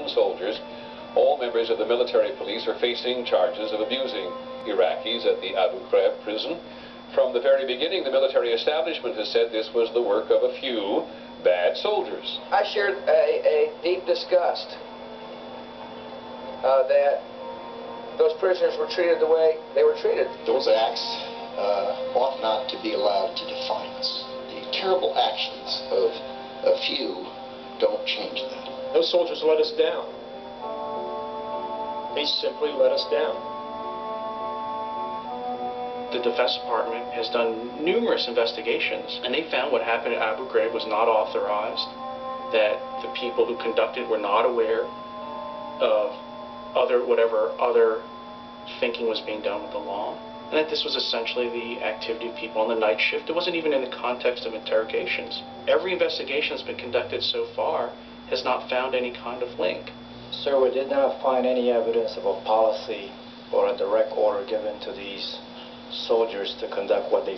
Soldiers, all members of the military police, are facing charges of abusing Iraqis at the Abu Ghraib prison. From the very beginning, the military establishment has said this was the work of a few bad soldiers. I shared a deep disgust that those prisoners were treated the way they were treated. Those acts ought not to be allowed to define us. The terrible actions of a few don't change that. Those soldiers let us down. They simply let us down. The Defense Department has done numerous investigations, and they found what happened at Abu Ghraib was not authorized, that the people who conducted were not aware of whatever other thinking was being done with the law, and that this was essentially the activity of people on the night shift. It wasn't even in the context of interrogations. Every investigation that's been conducted so far has not found any kind of link. Sir, we did not find any evidence of a policy or a direct order given to these soldiers to conduct what they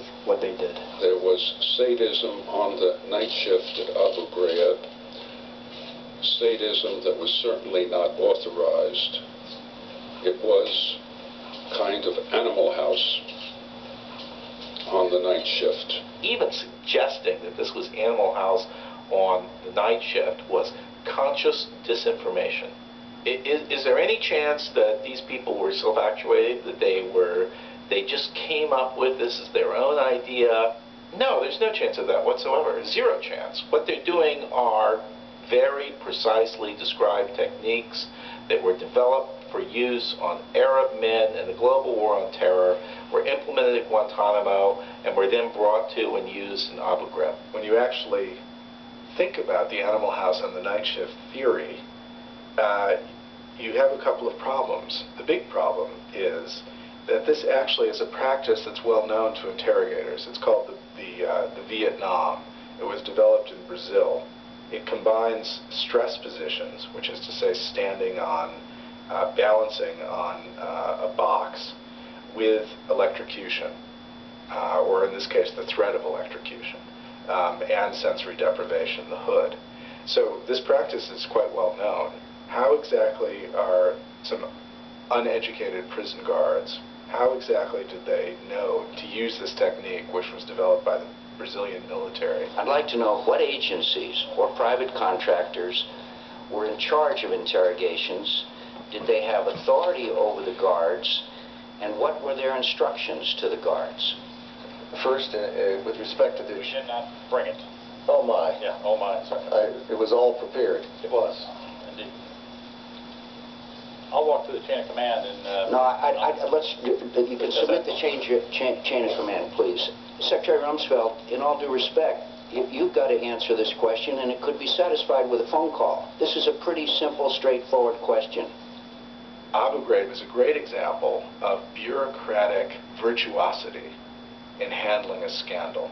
did. There was sadism on the night shift at Abu Ghraib, sadism that was certainly not authorized. It was kind of Animal House on the night shift. Even suggesting that this was Animal House on the night shift was conscious disinformation. Is there any chance that these people were self-actuated, that they just came up with this as their own idea? No, there's no chance of that whatsoever. Zero chance. What they're doing are very precisely described techniques that were developed for use on Arab men in the global war on terror, were implemented at Guantanamo, and were then brought to and used in Abu Ghraib. When you actually think about the Animal House and the night shift theory, you have a couple of problems. The big problem is that this actually is a practice that's well known to interrogators. It's called the Vietnam. It was developed in Brazil. It combines stress positions, which is to say standing on, balancing on a box, with electrocution, or in this case the threat of electrocution, and sensory deprivation, the hood. So this practice is quite well known. How exactly are some uneducated prison guards, how exactly did they know to use this technique, which was developed by the Brazilian military? I'd like to know what agencies or private contractors were in charge of interrogations. Did they have authority over the guards, and what were their instructions to the guards? First, with respect to the... We did not bring it. Oh my. Yeah, oh my, sorry. It was all prepared. It was, indeed. I'll walk through the chain of command and... No, you can submit the chain of command, please. Secretary Rumsfeld, in all due respect, you've got to answer this question, and it could be satisfied with a phone call. This is a pretty simple, straightforward question. Abu Ghraib is a great example of bureaucratic virtuosity in handling a scandal.